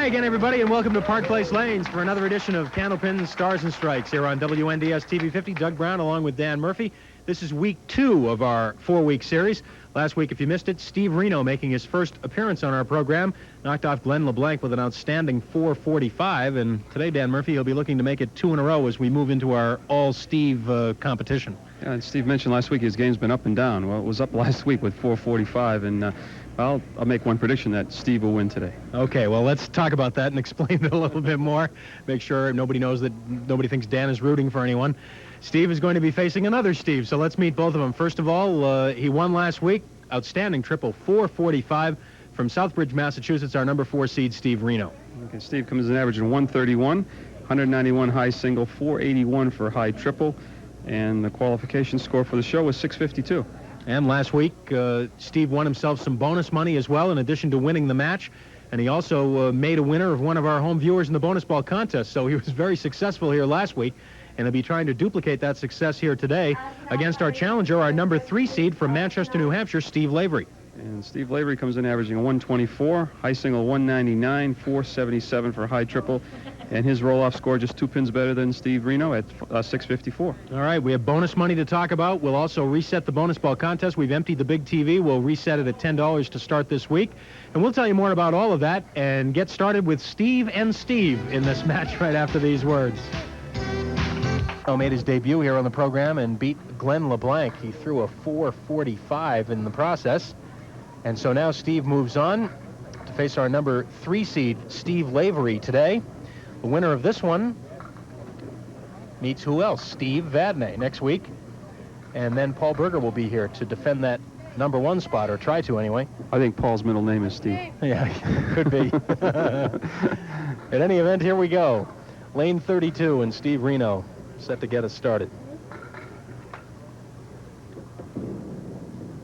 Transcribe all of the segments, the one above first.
Hi again, everybody, and welcome to Park Place Lanes for another edition of Candlepin Stars and Strikes here on WNDS TV 50. Doug Brown along with Dan Murphy. This is week 2 of our 4-week series. Last week, if you missed it, Steve Renaud making his first appearance on our program, knocked off Glenn LeBlanc with an outstanding 4:45, and today, Dan Murphy, he'll be looking to make it 2 in a row as we move into our all-Steve competition. Yeah, and Steve mentioned last week his game's been up and down. Well, it was up last week with 4:45, and I'll make one prediction that Steve will win today. Okay, well, let's talk about that and explain it a little bit more. Make sure nobody knows that nobody thinks Dan is rooting for anyone. Steve is going to be facing another Steve, so let's meet both of them. First of all, he won last week. Outstanding triple, 4:45 from Southbridge, Massachusetts, our number 4 seed, Steve Renaud. Okay, Steve comes in averaging 131, 191 high single, 481 for high triple, and the qualification score for the show was 652. And last week, Steve won himself some bonus money as well, in addition to winning the match. And he also made a winner of one of our home viewers in the bonus ball contest. So he was very successful here last week, and he'll be trying to duplicate that success here today against our challenger, our number 3 seed from Manchester, New Hampshire, Steve Lavery. And Steve Lavery comes in averaging 124, high single 199, 477 for high triple, and his roll-off score just 2 pins better than Steve Renaud at 654. All right, we have bonus money to talk about. We'll also reset the bonus ball contest. We've emptied the big TV. We'll reset it at $10 to start this week. And we'll tell you more about all of that and get started with Steve and Steve in this match right after these words. Made his debut here on the program and beat Glenn LeBlanc. He threw a 4:45 in the process. And so now Steve moves on to face our number 3 seed, Steve Lavery, today. The winner of this one meets who else? Steve Vadnais next week. And then Paul Berger will be here to defend that number 1 spot, or try to anyway. I think Paul's middle name is Steve. Yeah, could be. At any event, here we go. Lane 32 and Steve Renaud set to get us started.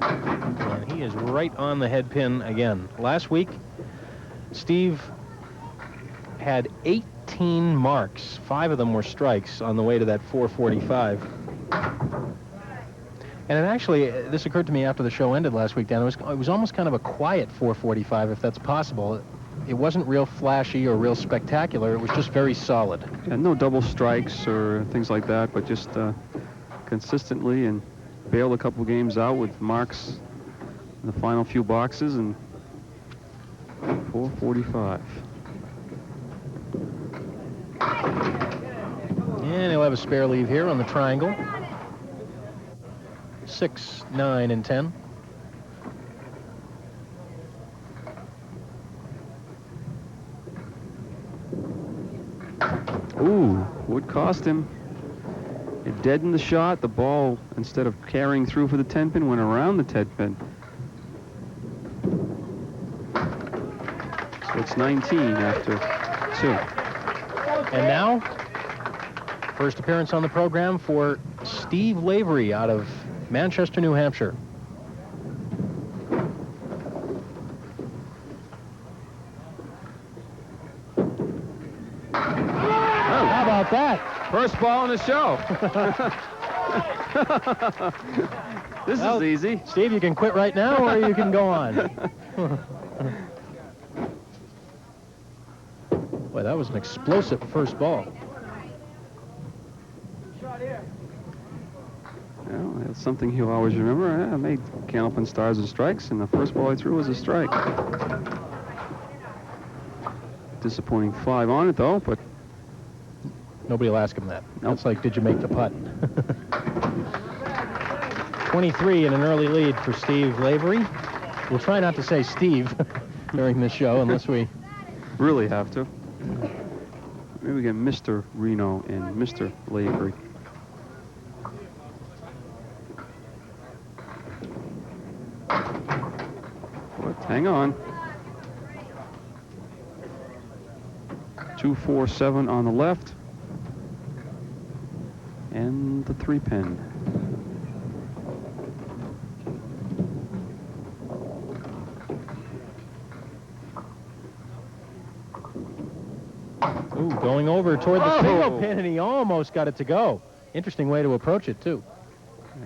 And he is right on the head pin again. Last week, Steve had 18 marks. 5 of them were strikes on the way to that 4:45. And it actually, this occurred to me after the show ended last week, Dan. It was almost kind of a quiet 4:45, if that's possible. It wasn't real flashy or real spectacular. It was just very solid. And no double strikes or things like that, but just consistently, and bailed a couple games out with marks in the final few boxes, and 4:45. And he'll have a spare leave here on the triangle. 6, 9, and 10. Ooh, would cost him. It deadened the shot. The ball, instead of carrying through for the 10 pin, went around the 10 pin. So it's 19 after 2. And now, first appearance on the program for Steve Lavery out of Manchester, New Hampshire. How about that? First ball in the show. This is easy. Steve, you can quit right now, or you can go on. Boy, that was an explosive first ball. Well, that's something he'll always remember. I made Candlepin Stars and Strikes, and the first ball I threw was a strike. Disappointing 5 on it, though, but nobody will ask him that. Nope. It's like, did you make the putt? 23 in an early lead for Steve Lavery. We'll try not to say Steve during this show unless we really have to. Maybe we get Mr. Renaud and Mr. Lavery. But hang on. 2-4-7 on the left. And the 3 pin. Ooh, going over toward the single pin, and he almost got it to go. Interesting way to approach it, too.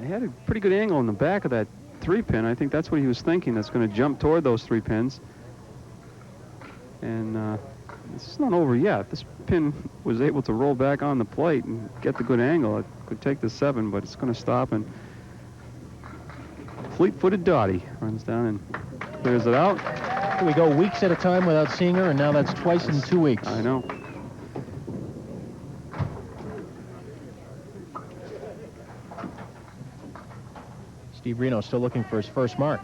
He had a pretty good angle in the back of that 3 pin. I think that's what he was thinking. That's going to jump toward those 3 pins. And This is not over yet. This pin was able to roll back on the plate and get the good angle. It could take the 7, but it's going to stop, and fleet-footed Dottie runs down and clears it out. We go weeks at a time without seeing her, and now that's twice in 2 weeks. I know. Steve Renaud still looking for his first mark.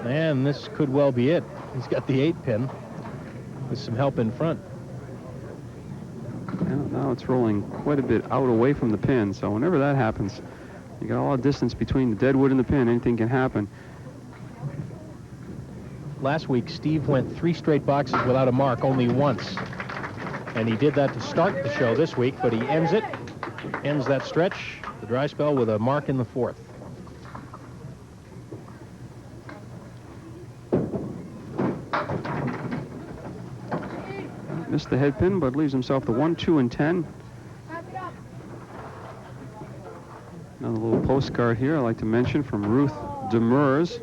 And this could well be it. He's got the 8 pin with some help in front. Now it's rolling quite a bit out away from the pin, so whenever that happens, you got a lot of distance between the dead wood and the pin. Anything can happen. Last week, Steve went 3 straight boxes without a mark, only once. And he did that to start the show this week, but he ends that stretch, the dry spell, with a mark in the 4th. Missed the head pin, but leaves himself the 1, 2, and 10. Another little postcard here I'd like to mention from Ruth Demers.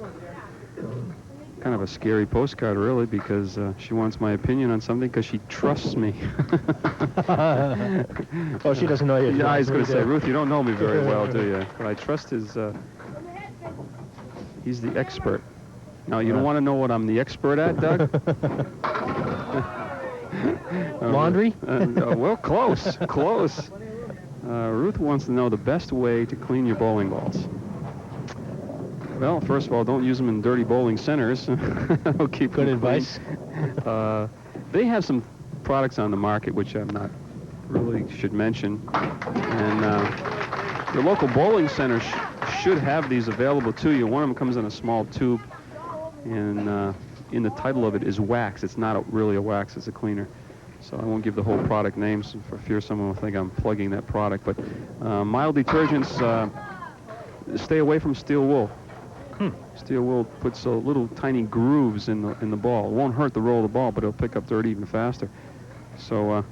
Kind of a scary postcard, really, because she wants my opinion on something because she trusts me. Oh, she doesn't know you. Yeah, I was going to say, Ruth, you don't know me very well, do you? But I trust his... he's the expert. Now, you don't want to know what I'm the expert at, Doug? Laundry? Well, close, close. Ruth wants to know the best way to clean your bowling balls. Well, first of all, don't use them in dirty bowling centers. That'll keep Good them advice. They have some products on the market which I'm not really should mention. And your local bowling center should have these available to you. One of them comes in a small tube, and in the title of it is wax. It's not really a wax, it's a cleaner. So I won't give the whole product names for fear someone will think I'm plugging that product. But mild detergents, stay away from steel wool. Steel wool puts little tiny grooves in the ball. It won't hurt the roll of the ball, but it'll pick up dirt even faster. So,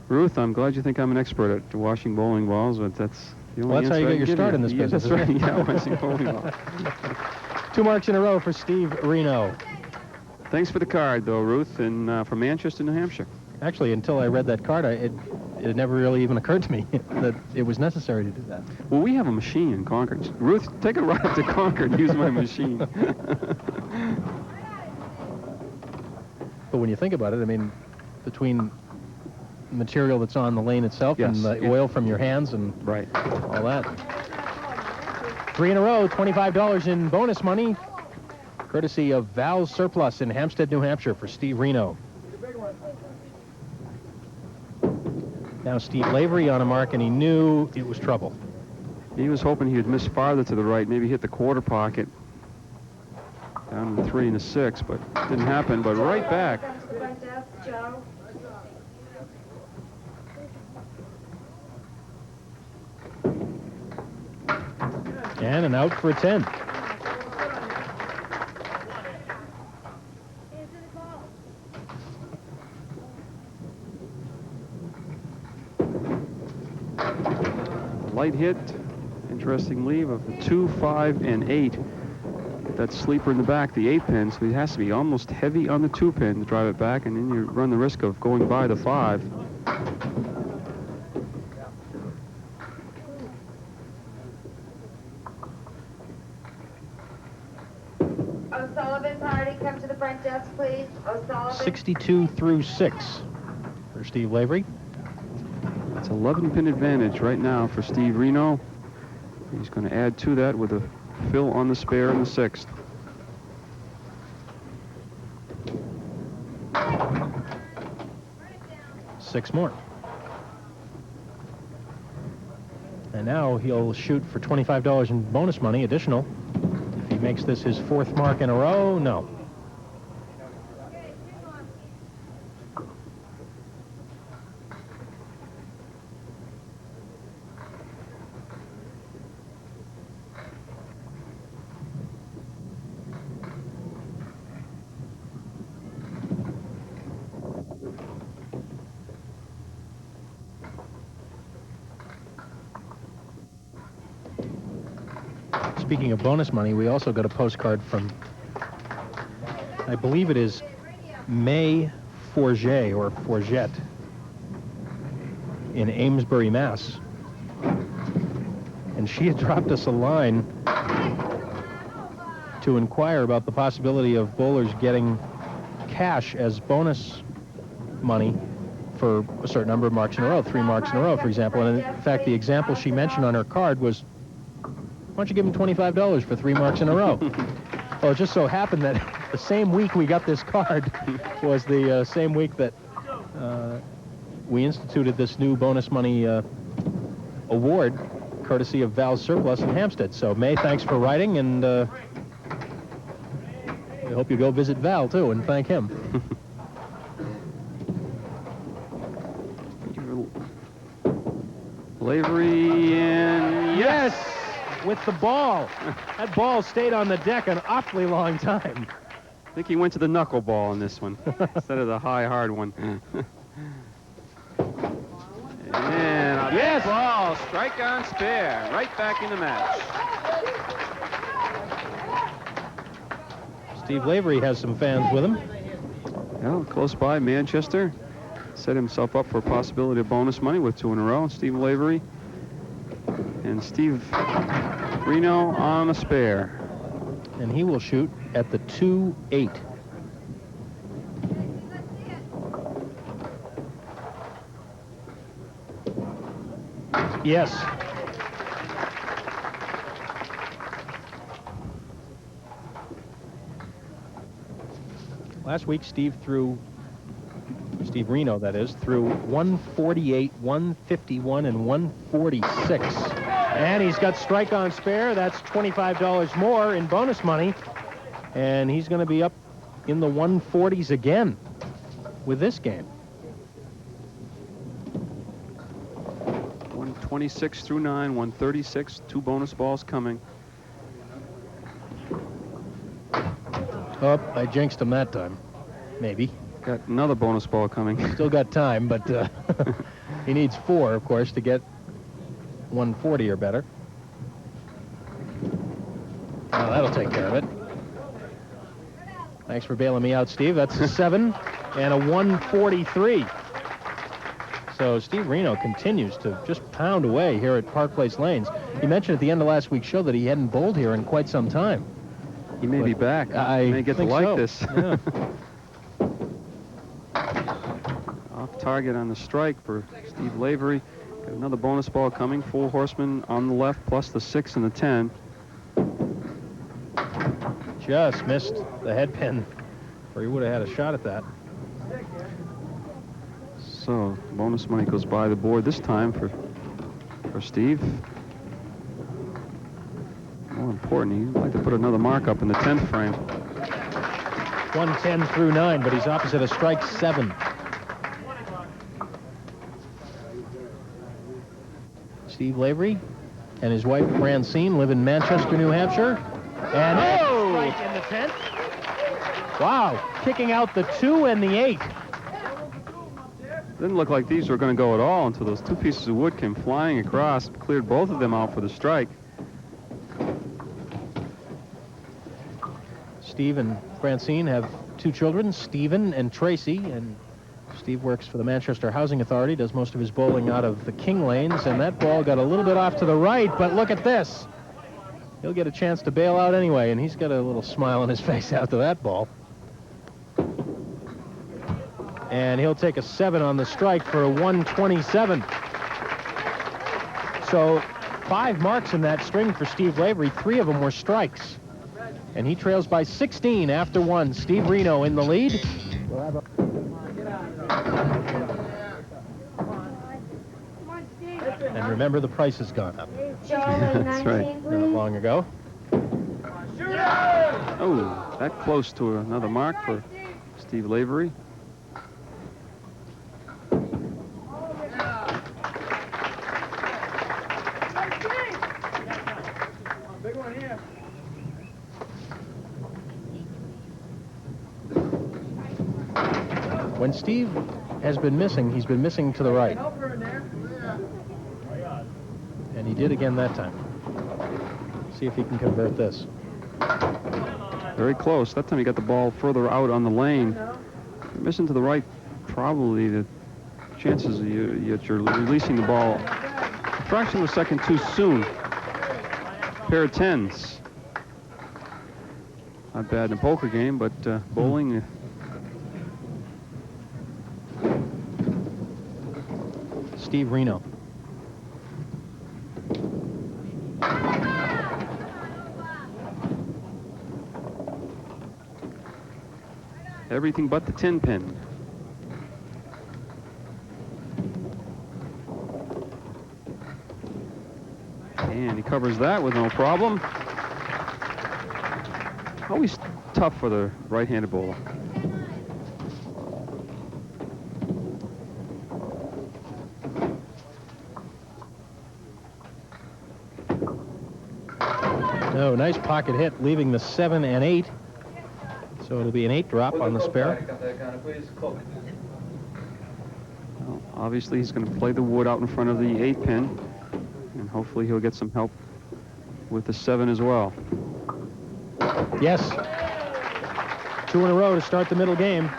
Ruth, I'm glad you think I'm an expert at washing bowling balls, but that's the only Well, that's how you get your start in this Yeah, business. that's right. Yeah, washing bowling balls. 2 marks in a row for Steve Renaud. Thanks for the card, though, Ruth, and from Manchester, New Hampshire. Actually, until I read that card, it never really even occurred to me that it was necessary to do that. Well, we have a machine in Concord. Ruth, take a ride up to Concord and use my machine. But when you think about it, I mean, between the material that's on the lane itself and the oil from your hands and all that. 3 in a row, $25 in bonus money, courtesy of Val's Surplus in Hampstead, New Hampshire for Steve Renaud. Now Steve Lavery on a mark, and he knew it was trouble. He was hoping he would miss farther to the right, maybe hit the quarter pocket. Down in the 3 and the 6, but didn't happen, but right back. And an out for a 10. Light hit, interesting leave of the 2, 5, and 8. Get that sleeper in the back, the 8 pin, so he has to be almost heavy on the 2 pin to drive it back, and then you run the risk of going by the 5. O'Sullivan party, come to the front desk, please. O'Sullivan. 62 through 6 for Steve Lavery. It's 11-pin advantage right now for Steve Renaud. He's going to add to that with a fill on the spare in the 6th. Six more. And now he'll shoot for $25 in bonus money, additional. If he makes this his 4th mark in a row, no. Speaking of bonus money, we also got a postcard from, I believe it is May Forget or Forget in Amesbury, Mass. And she had dropped us a line to inquire about the possibility of bowlers getting cash as bonus money for a certain number of marks in a row, 3 marks in a row, for example. And in fact, the example she mentioned on her card was, why don't you give him $25 for 3 marks in a row? Well, it just so happened that the same week we got this card was the same week that we instituted this new bonus money award, courtesy of Val's Surplus in Hampstead. So, May, thanks for writing, and I hope you go visit Val, too, and thank him. Lavery, and yes! With the ball. That ball stayed on the deck an awfully long time. I think he went to the knuckleball on this one instead of the high, hard one. And a yes! ball, strike on spare, right back in the match. Steve Lavery has some fans with him. Yeah, close by, Manchester. Set himself up for a possibility of bonus money with 2 in a row. Steve Lavery and Steve Renaud on a spare. And he will shoot at the 2-8. Yes. Last week, Steve Renaud, that is, threw 148, 151, and 146. And he's got strike on spare. That's $25 more in bonus money. And he's going to be up in the 140s again with this game. 126 through 9, 136, 2 bonus balls coming. Oh, I jinxed him that time. Maybe. Got another bonus ball coming. Still got time, but he needs 4, of course, to get 140 or better. Oh, that'll take care of it. Thanks for bailing me out, Steve. That's a 7 and a 143. So Steve Renaud continues to just pound away here at Park Place Lanes. He mentioned at the end of last week's show that he hadn't bowled here in quite some time. He may be back. I may get to think like so. this. Yeah. Off target on the strike for Steve Lavery. Got another bonus ball coming. 4 horsemen on the left, plus the 6 and the 10. Just missed the head pin, or he would have had a shot at that. So bonus money goes by the board this time for Steve. More important, he'd like to put another mark up in the 10th frame. 110 through 9, but he's opposite a strike 7. Steve Lavery and his wife Francine live in Manchester, New Hampshire. And strike in the 10th. Wow, kicking out the 2 and the 8. Didn't look like these were going to go at all until those 2 pieces of wood came flying across, cleared both of them out for the strike. Steve and Francine have 2 children, Stephen and Tracy, and Steve works for the Manchester Housing Authority, does most of his bowling out of the King Lanes, and that ball got a little bit off to the right, but look at this. He'll get a chance to bail out anyway, and he's got a little smile on his face after that ball. And he'll take a 7 on the strike for a 127. So 5 marks in that string for Steve Lavery. 3 of them were strikes. And he trails by 16 after 1. Steve Renaud in the lead. And remember, the price has gone up. That's right. Not long ago. Oh, that close to another mark for Steve Lavery. When Steve has been missing, he's been missing to the right. And he did again that time. see if he can convert this. Very close. That time he got the ball further out on the lane. Missing to the right, probably the chances that you're releasing the ball a fraction of a second too soon. Pair of tens. Not bad in a poker game, but bowling. Steve Renaud. Everything but the 10 pin. And he covers that with no problem. Always tough for the right-handed bowler. Oh, nice pocket hit, leaving the 7 and 8. So it'll be an 8 drop on the spare. Well, obviously, he's going to play the wood out in front of the 8 pin, and hopefully he'll get some help with the 7 as well. Yes. 2 in a row to start the middle game.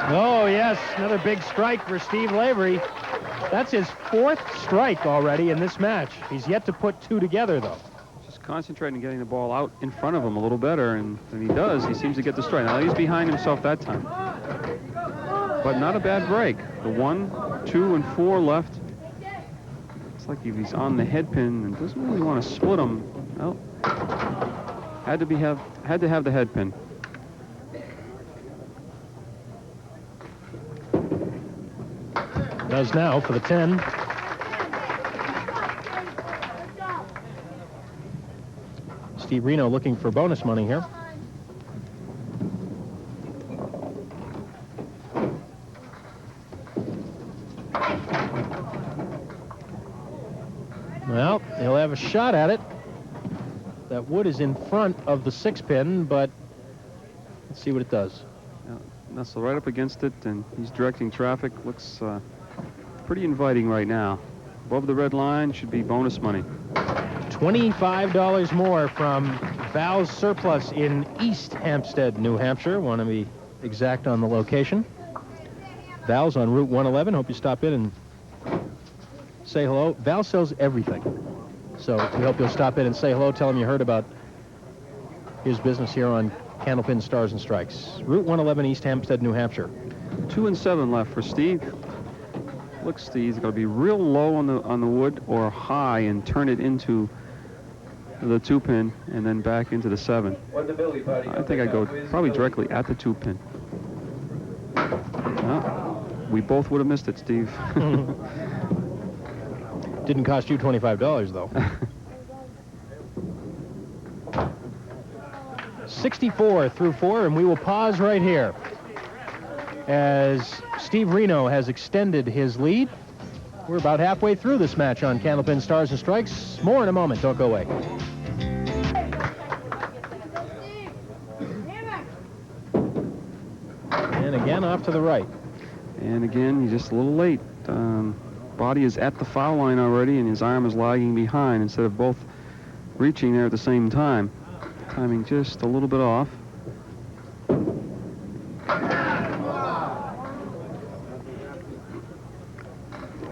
Oh, yes, another big strike for Steve Lavery. That's his 4th strike already in this match. He's yet to put 2 together, though. Just concentrating on getting the ball out in front of him a little better, and when he does, he seems to get the strike. Now, he's behind himself that time. But not a bad break. The 1, 2, and 4 left. It's like he's on the head pin and doesn't really want to split them. Well, had to have the head pin. Does now for the 10. Steve Renaud looking for bonus money here. Well, he'll have a shot at it. That wood is in front of the 6 pin, but let's see what it does. Nestle right up against it, and he's directing traffic. Looks pretty inviting right now. Above the red line should be bonus money. $25 more from Val's Surplus in East Hampstead, New Hampshire. Want to be exact on the location. Val's on Route 111. Hope you stop in and say hello. Val sells everything. So we hope you'll stop in and say hello. Tell him you heard about his business here on Candlepin Stars and Strikes. Route 111, East Hampstead, New Hampshire. 2 and 7 left for Steve. Looks Steve's going to be real low on the wood or high and turn it into the 2 pin and then back into the 7. I think I'd go probably directly at the 2 pin. Well, we both would have missed it, Steve. Didn't cost you $25 though. 64 through 4, and we will pause right here as Steve Renaud has extended his lead. We're about halfway through this match on Candlepin Stars and Strikes. More in a moment. Don't go away. And again off to the right. And again, he's just a little late. Body is at the foul line already, and his arm is lagging behind instead of both reaching there at the same time. Timing just a little bit off.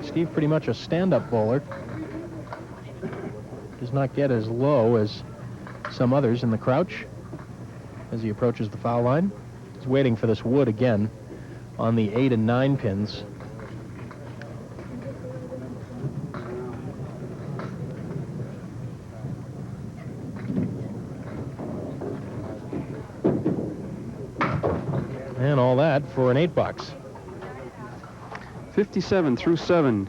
Steve, pretty much a stand-up bowler. Does not get as low as some others in the crouch as he approaches the foul line. He's waiting for this wood again on the 8 and 9 pins. And all that for an $8. 57 through 7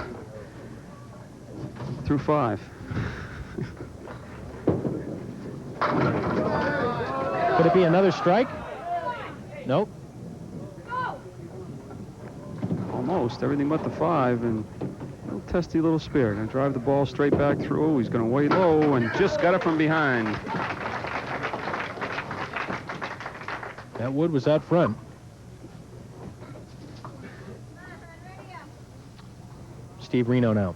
through 5. Could it be another strike? Nope. Almost everything but the 5, and a little testy little spear. Gonna drive the ball straight back through. He's gonna way low and just got it from behind. That wood was out front. Steve Renaud now.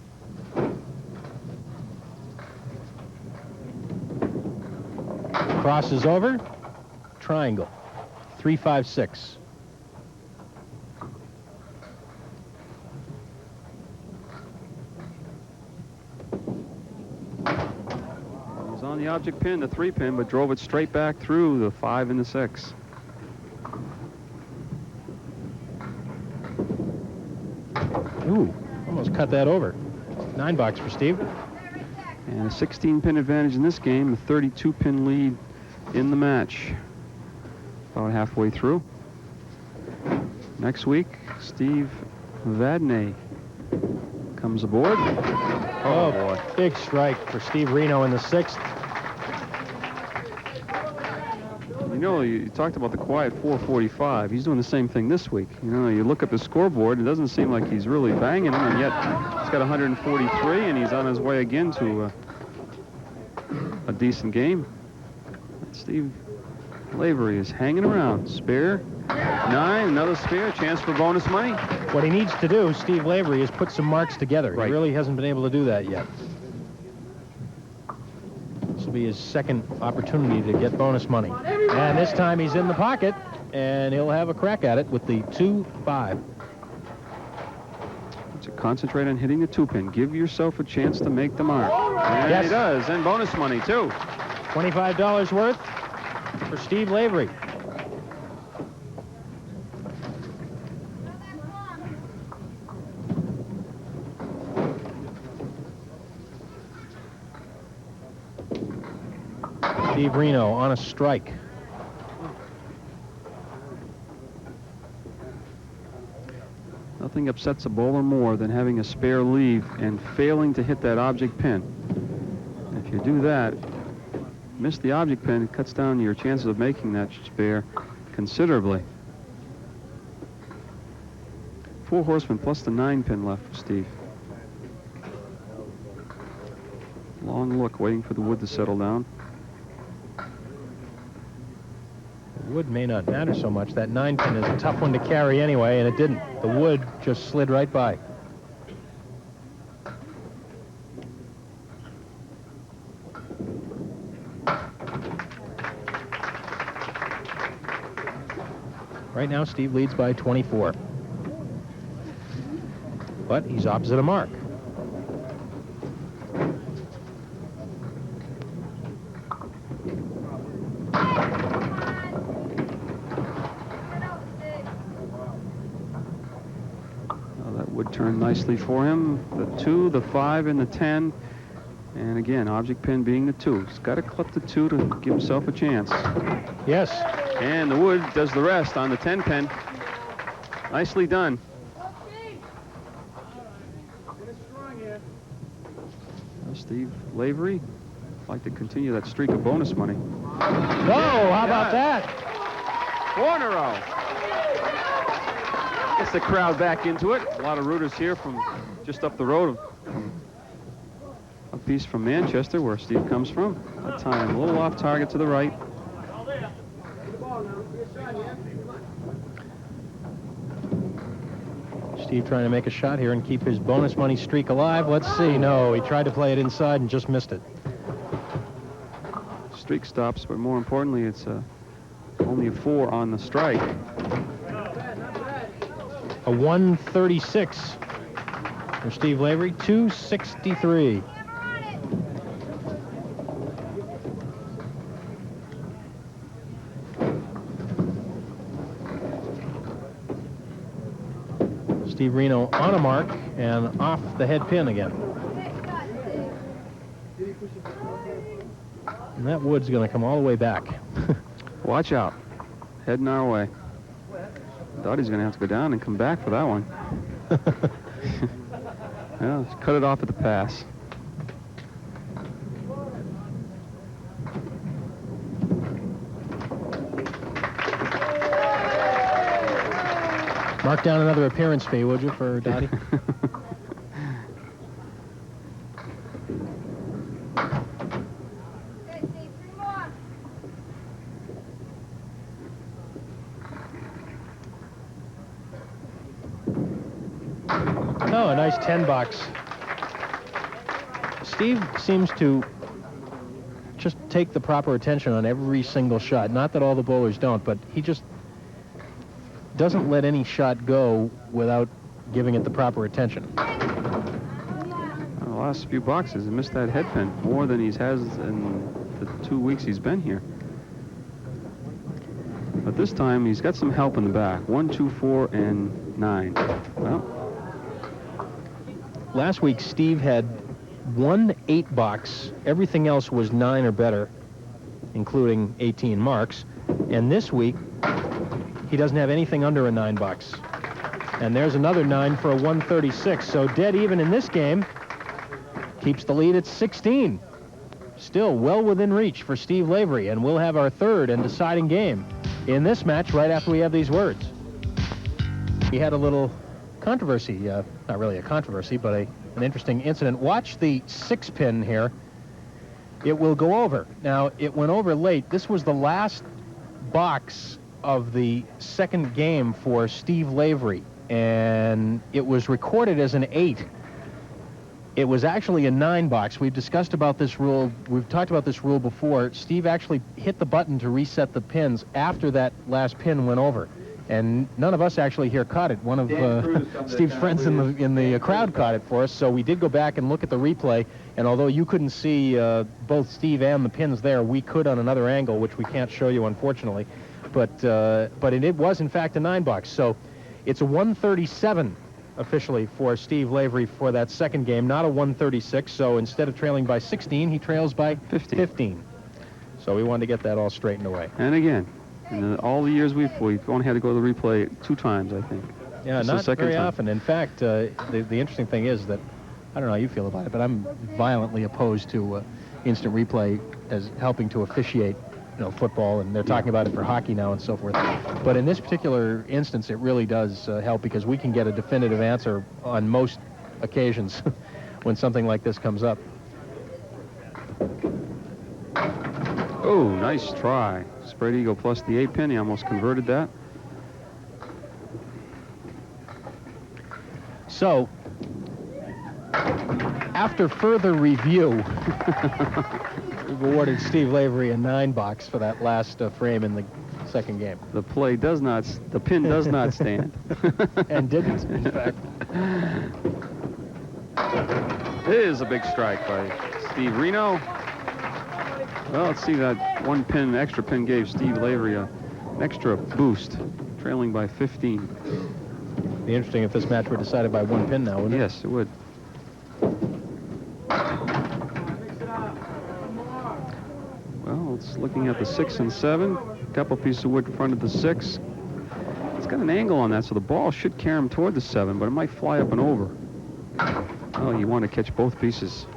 Crosses over. Triangle. 3-5-6. He's on the object pin, the 3-pin, but drove it straight back through the 5 and the 6. Ooh, almost cut that over. $9 for Steve. And a 16-pin advantage in this game, a 32-pin lead in the match. About halfway through. Next week, Steve Vadney comes aboard. Oh, boy. Big strike for Steve Renaud in the 6th. You know, you talked about the quiet 445. He's doing the same thing this week. You know, you look at the scoreboard, it doesn't seem like he's really banging them, and yet he's got 143, and he's on his way again to a decent game. Steve Lavery is hanging around. Spare 9, another spare, chance for bonus money. What he needs to do, Steve Lavery, is put some marks together. Right. He really hasn't been able to do that yet. This will be his second opportunity to get bonus money. And this time he's in the pocket, and he'll have a crack at it with the 2-5. To concentrate on hitting the 2-pin. Give yourself a chance to make the mark. And Yes. he does, and bonus money, too. $25 worth for Steve Lavery. Steve Renaud on a strike. Nothing upsets a bowler more than having a spare leave and failing to hit that object pin. If you do that, miss the object pin, it cuts down your chances of making that spare considerably. 4 horsemen plus the 9-pin left for Steve. Long look, waiting for the wood to settle down. The wood may not matter so much. That 9-pin is a tough one to carry anyway, and it didn't. The wood just slid right by. Right now, Steve leads by 24. But he's opposite a mark. Turn nicely for him. The 2, the 5, and the 10. And again, object pin being the 2. He's got to clip the 2 to give himself a chance. Yes. And the wood does the rest on the 10-pin. Nicely done. Well, Steve Lavery would like to continue that streak of bonus money. Oh, how about that? 4 in a row. Gets the crowd back into it. A lot of rooters here from just up the road, a piece from Manchester, where Steve comes from. That time, a little off target to the right. Steve trying to make a shot here and keep his bonus money streak alive. Let's see. No, he tried to play it inside and just missed it. Streak stops, but more importantly, it's only a 4 on the strike. A 136 for Steve Lavery, 263. Steve Renaud on a mark and off the head pin again. And that wood's going to come all the way back. Watch out. Heading our way. Thought he's going to have to go down and come back for that one. Yeah, let's cut it off at the pass. Mark down another appearance fee, would you, for Dottie? Oh, a nice 10 box. Steve seems to just take the proper attention on every single shot. Not that all the bowlers don't, but he just doesn't let any shot go without giving it the proper attention. The last few boxes, he missed that head pin more than he has in the 2 weeks he's been here. But this time, he's got some help in the back. 1, 2, 4, and 9. Well, last week, Steve had 1 8 box. Everything else was 9 or better, including 18 marks. And this week, he doesn't have anything under a 9 box. And there's another 9 for a 136. So dead even in this game. Keeps the lead at 16. Still well within reach for Steve Lavery. And we'll have our third and deciding game in this match right after we have these words. We had a little controversy. Not really a controversy, but an interesting incident. Watch the 6-pin here. It will go over. Now, it went over late. This was the last box of the second game for Steve Lavery, and it was recorded as an 8. It was actually a 9 box. We've discussed about this rule. We've talked about this rule before. Steve actually hit the button to reset the pins after that last pin went over. And none of us actually here caught it. One of Steve's friends in the crowd caught it for us, so we did go back and look at the replay, and although you couldn't see both Steve and the pins there, we could on another angle, which we can't show you, unfortunately. But it was, in fact, a 9 box. So it's a 137 officially for Steve Lavery for that second game, not a 136. So instead of trailing by 16, he trails by 15. So we wanted to get that all straightened away. and again, in all the years we've only had to go to the replay 2 times, I think. Yeah, not very often. In fact, the interesting thing is that, I don't know how you feel about it, but I'm violently opposed to instant replay as helping to officiate, football, and they're talking about it for hockey now and so forth. But in this particular instance, it really does help because we can get a definitive answer on most occasions when something like this comes up. Oh, nice try. Spread eagle plus the 8-pin. He almost converted that. So, after further review, we've awarded Steve Lavery a 9 box for that last frame in the second game. The pin does not stand. And didn't, in fact. It is a big strike by Steve Renaud. Well, let's see, that extra pin gave Steve Lavery an extra boost, trailing by 15. It'd be interesting if this match were decided by 1 pin now, wouldn't it? Yes, it would. Well, it's looking at the 6 and 7. A couple pieces of wood in front of the 6. It's got an angle on that, so the ball should carry him toward the 7, but it might fly up and over. Oh, you want to catch both pieces.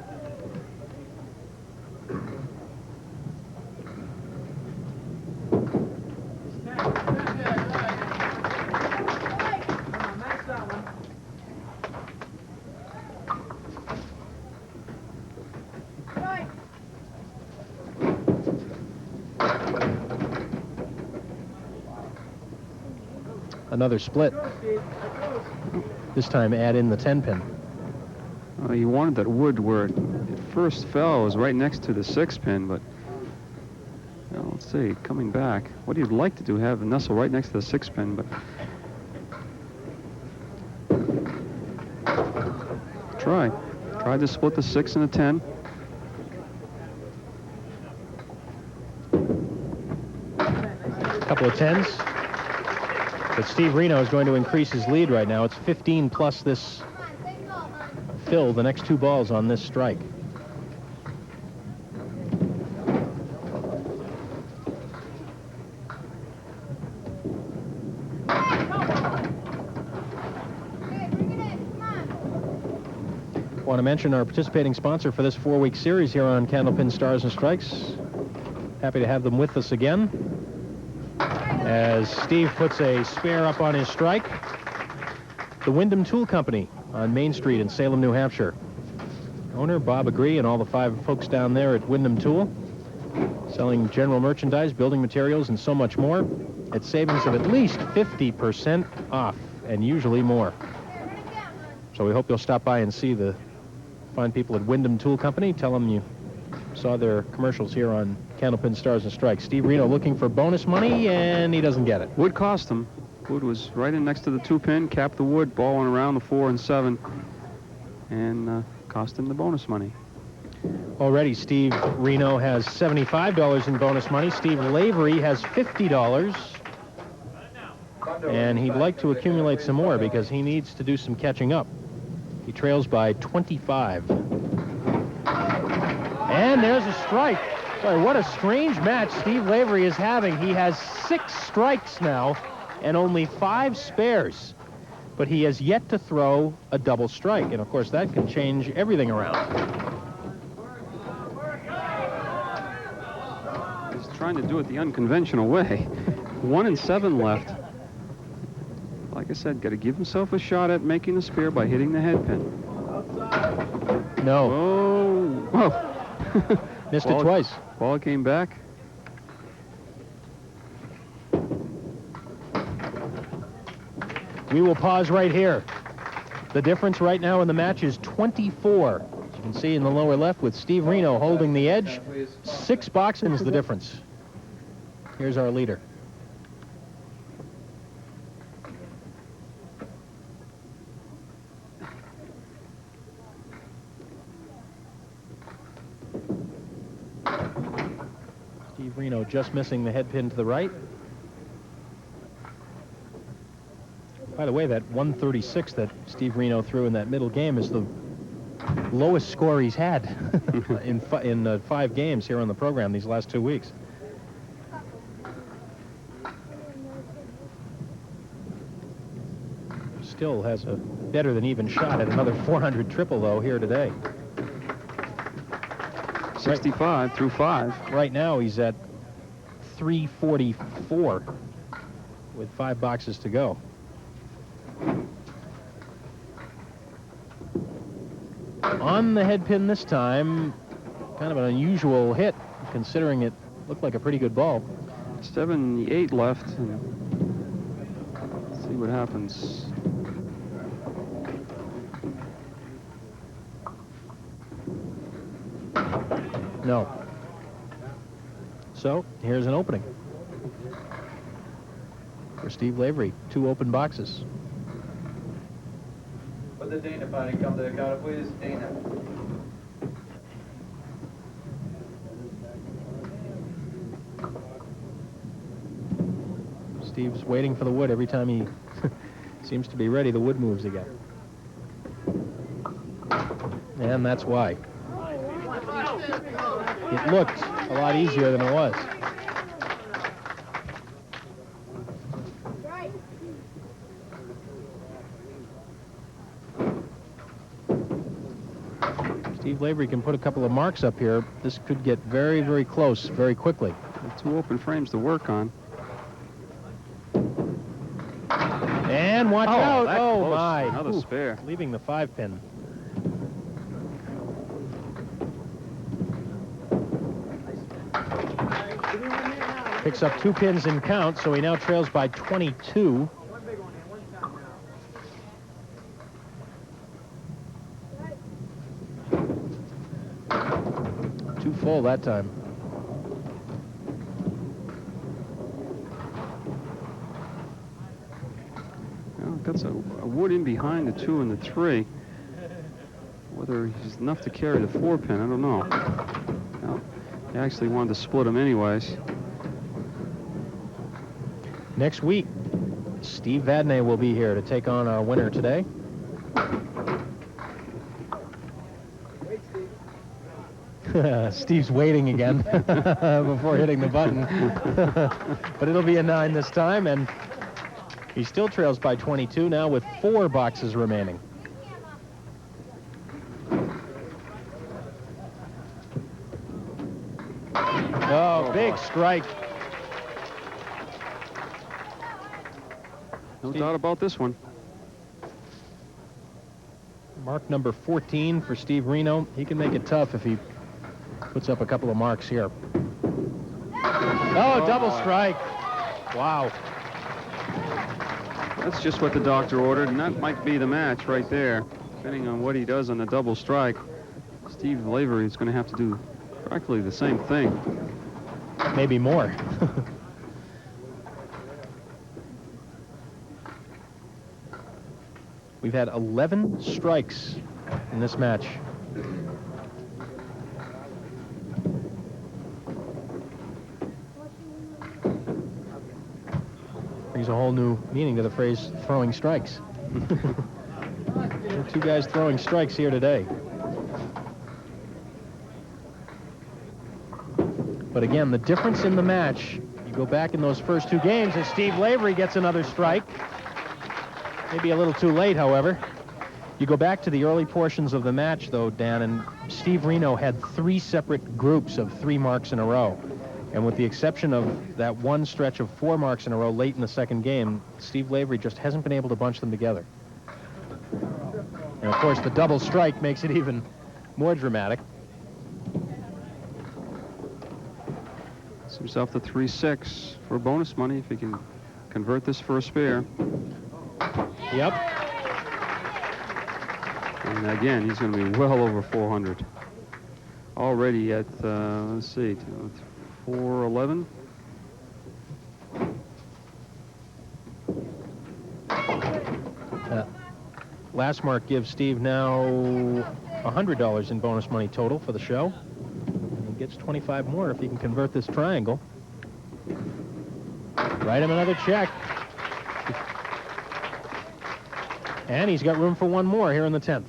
Another split. This time add in the 10-pin. You wanted that wood where it first fell was right next to the 6-pin, but let's see, coming back. What you'd like to do, have the nestle right next to the 6-pin, but try to split the 6 and the 10. Couple of 10s. But Steve Renaud is going to increase his lead right now. It's 15 plus this fill, the next 2 balls on this strike. Want to mention our participating sponsor for this 4-week series here on Candlepin Stars and Strikes. Happy to have them with us again. As Steve puts a spare up on his strike, the Wyndham Tool Company on Main Street in Salem, New Hampshire. Owner Bob Agree and all the 5 folks down there at Wyndham Tool, selling general merchandise, building materials, and so much more at savings of at least 50% off, and usually more. So we hope you'll stop by and see the fine people at Wyndham Tool Company. Tell them you saw their commercials here on Candlepin Stars and Strikes. Steve Renaud looking for bonus money, and he doesn't get it. Wood cost him. Wood was right in next to the 2-pin, capped the wood, ball went around the 4 and 7, and cost him the bonus money. Already, Steve Renaud has $75 in bonus money. Steve Lavery has $50. And he'd like to accumulate some more because he needs to do some catching up. He trails by 25. And there's a strike. Boy, what a strange match Steve Lavery is having. He has 6 strikes now and only 5 spares. But he has yet to throw a double strike. And, of course, that can change everything around. He's trying to do it the unconventional way. 1 and 7 left. Like I said, got to give himself a shot at making a spare by hitting the head pin. No. Oh. Missed it twice. Ball came back. We will pause right here. The difference right now in the match is 24. As you can see in the lower left with Steve Renaud holding the edge. 6 boxings is the difference. Here's our leader. Steve Renaud just missing the head pin to the right. By the way, that 136 that Steve Renaud threw in that middle game is the lowest score he's had in 5 games here on the program these last 2 weeks. Still has a better than even shot at another 400 triple, though, here today. 65 through 5. Right now, he's at 344 with 5 boxes to go. On the head pin this time, kind of an unusual hit, considering it looked like a pretty good ball. 78 left. Let's see what happens. No. So, here's an opening for Steve Lavery. 2 open boxes. Would the Dana party come to the counter, please? Dana. Steve's waiting for the wood. Every time he seems to be ready, the wood moves again. And that's why. It looked a lot easier than it was. Steve Lavery can put a couple of marks up here. This could get very, very close very quickly. 2 open frames to work on. And watch out. Oh, close. my. Another spare. Leaving the 5-pin. Picks up 2 pins in count, so he now trails by 22. Too full that time. Well, got a wood in behind the 2 and the 3. Whether he's enough to carry the 4-pin, I don't know. Well, he actually wanted to split them anyways. Next week, Steve Vadnais will be here to take on our winner today. Steve's waiting again before hitting the button. But it'll be a 9 this time, and he still trails by 22 now with 4 boxes remaining. Oh, big strike. No doubt about this one. Mark number 14 for Steve Renaud. He can make it tough if he puts up a couple of marks here. Oh, double strike. Wow. That's just what the doctor ordered, and that might be the match right there. depending on what he does on the double strike, Steve Lavery is going to have to do practically the same thing. Maybe more. We've had 11 strikes in this match. Brings a whole new meaning to the phrase throwing strikes. Two guys throwing strikes here today. But again, the difference in the match, you go back in those first two games, and Steve Lavery gets another strike. Maybe a little too late, however. You go back to the early portions of the match, though, Dan, and Steve Renaud had 3 separate groups of 3 marks in a row. And with the exception of that one stretch of 4 marks in a row late in the second game, Steve Lavery just hasn't been able to bunch them together. And, of course, the double strike makes it even more dramatic. It's himself to 3-6 for bonus money if he can convert this for a spare. Yep. And again, he's going to be well over 400. Already at, let's see, 411. Last mark gives Steve now $100 in bonus money total for the show. And he gets 25 more if he can convert this triangle. Write him another check. And he's got room for one more here in the 10th.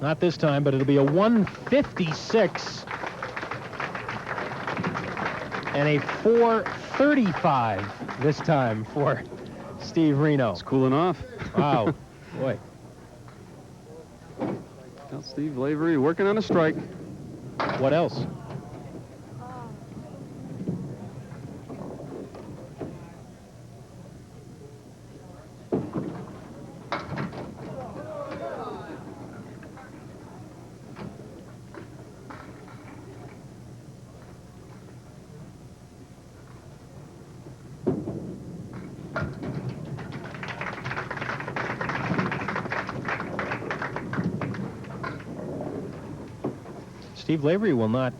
Not this time, but it'll be a 156 and a 435 this time for Steve Renaud. It's cooling off. Wow, boy. Well, Steve Lavery working on a strike. What else? Steve Lavery will not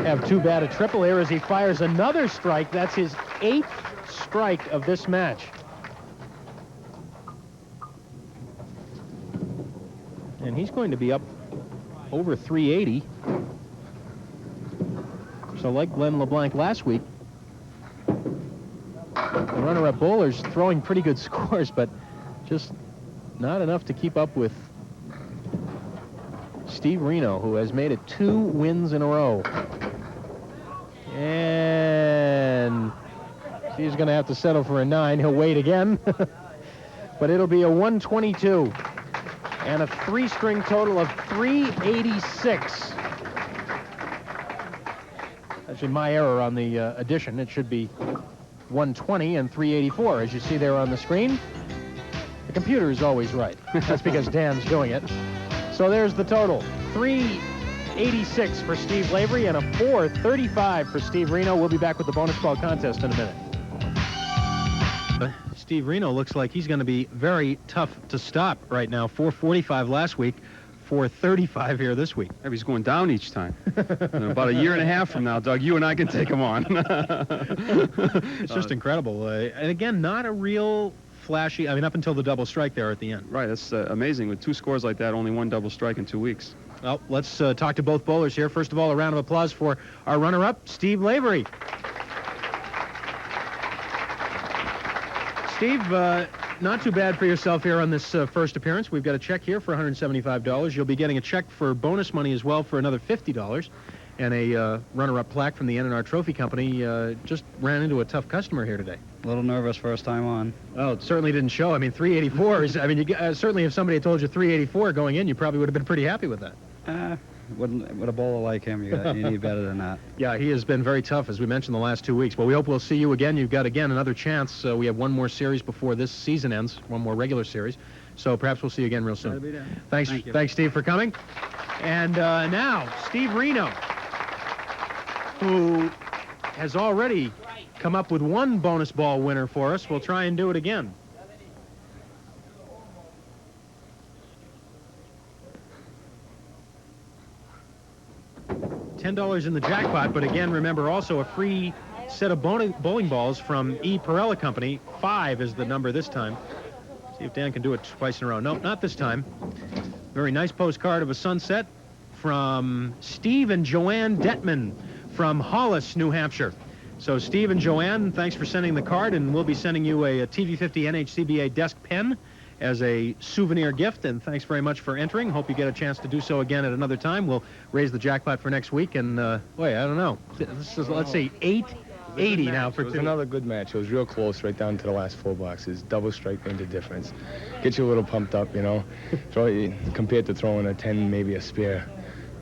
have too bad a triple here as he fires another strike. That's his 8th strike of this match. And he's going to be up over 380. So like Glenn LeBlanc last week, the runner-up bowlers throwing pretty good scores, but just not enough to keep up with Steve Renaud, who has made it 2 wins in a row. And Steve's going to have to settle for a 9. He'll wait again. But it'll be a 122 and a 3-string total of 386. Actually, my error on the addition. It should be 120 and 384, as you see there on the screen. The computer is always right. That's because Dan's doing it. So there's the total. 386 for Steve Lavery and a 435 for Steve Renaud. We'll be back with the bonus ball contest in a minute. Steve Renaud looks like he's going to be very tough to stop right now. 445 last week, 435 here this week. He's going down each time. In about a year and a half from now, Doug, you and I can take him on. It's just incredible. And again, not a real flashy, I mean, up until the double strike there at the end. Right, that's amazing. With 2 scores like that, only 1 double strike in 2 weeks. Well, let's talk to both bowlers here. First of all, a round of applause for our runner-up, Steve Lavery. Steve, not too bad for yourself here on this first appearance. We've got a check here for $175. You'll be getting a check for bonus money as well for another $50. And a runner-up plaque from the N&R Trophy Company. Just ran into a tough customer here today. A little nervous first time on. Well, it certainly didn't show. I mean, 384 is, I mean, certainly if somebody had told you 384 going in, you probably would have been pretty happy with that. With a bowler like him, you need better than that. Yeah, he has been very tough, as we mentioned, the last 2 weeks. But we hope we'll see you again. You've got, again, another chance. We have one more series before this season ends, one more regular series. So perhaps we'll see you again real soon. That'll be there. Thanks, Steve, for coming. And now, Steve Renaud, who has already come up with one bonus ball winner for us. We'll try and do it again. $10 in the jackpot, but again, remember, also a free set of bowling balls from E. Perella Company. 5 is the number this time. See if Dan can do it twice in a row. No, not this time. Very nice postcard of a sunset from Steve and Joanne Detman from Hollis, New Hampshire. So Steve and Joanne, thanks for sending the card, and we'll be sending you a TV50 NHCBA desk pen as a souvenir gift, and thanks very much for entering. Hope you get a chance to do so again at another time. We'll raise the jackpot for next week, and boy, I don't know. This is, let's see, 880 now for It was two. another good match. It was real close right down to the last 4 boxes. Double strike made the difference. Get you a little pumped up, you know, compared to throwing a 10, maybe a spare,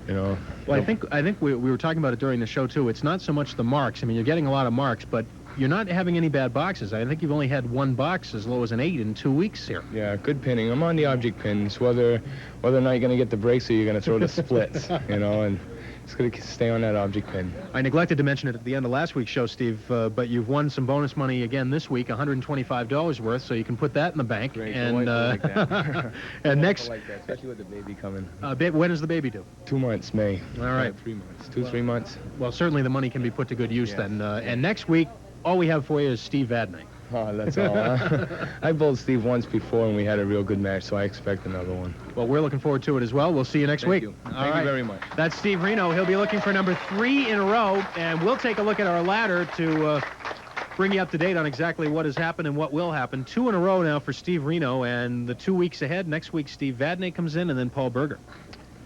you know. Well, I think we were talking about it during the show, too. It's not so much the marks. I mean, you're getting a lot of marks, but you're not having any bad boxes. I think you've only had one box as low as an 8 in 2 weeks here. Yeah, good pinning. I'm on the object pins, whether or not you're going to get the breaks or you're going to throw the splits, you know, and just going to stay on that object pin. I neglected to mention it at the end of last week's show, Steve, but you've won some bonus money again this week, $125 worth, so you can put that in the bank. Great. And Like that. and next, like that, especially with the baby coming. when is the baby due? 2 months, May. All right. 3 months. 3 months. Well, certainly the money can be put to good use Yes. then. And next week, all we have for you is Steve Vadney. Oh, that's all. Huh? I bowled Steve once before, and we had a real good match, so I expect another one. Well, we're looking forward to it as well. We'll see you next week. You. All Thank right. you very much. That's Steve Renaud. He'll be looking for number 3 in a row, and we'll take a look at our ladder to bring you up to date on exactly what has happened and what will happen. 2 in a row now for Steve Renaud, and the 2 weeks ahead, next week Steve Vadney comes in, and then Paul Berger.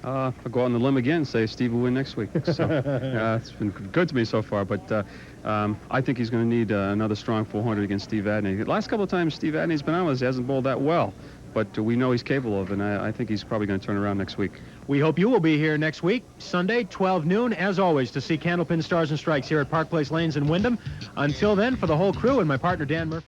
I'll go out on the limb again and say Steve will win next week. So, it's been good to me so far, but I think he's going to need another strong 400 against Steve Vadney. The last couple of times Steve Vadney's been on with us, he hasn't bowled that well, but we know he's capable of it, and I think he's probably going to turn around next week. We hope you will be here next week, Sunday, 12 noon, as always, to see Candlepin Stars and Strikes here at Park Place Lanes in Wyndham. Until then, for the whole crew and my partner Dan Murphy.